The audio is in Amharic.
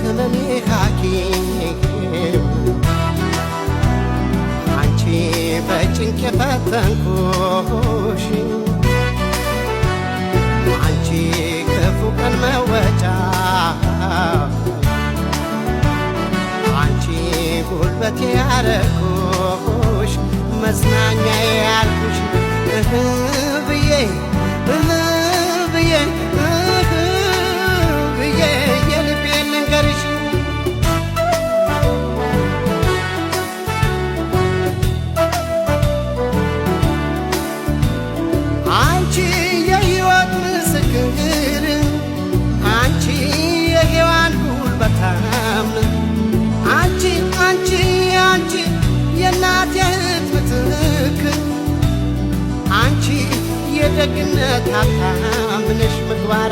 የህመሜ ሐኪም አንቺ በጭንቅ የፈተንኩሽ አንቺ ክፉ ቀን መወጫ አንቺ ጉልበቴ ያረኩሽ መጽናኛዬ ያልኩሽ ብዬ የልቤን ልንገርሽ አንቺ የሕይወት ምስክር አንቺ የሔዋን ጉልበታም አንቺ የእናቴ እህት ምትክ አንቺ የደግነት ሀብታም ነሽ ምግባረ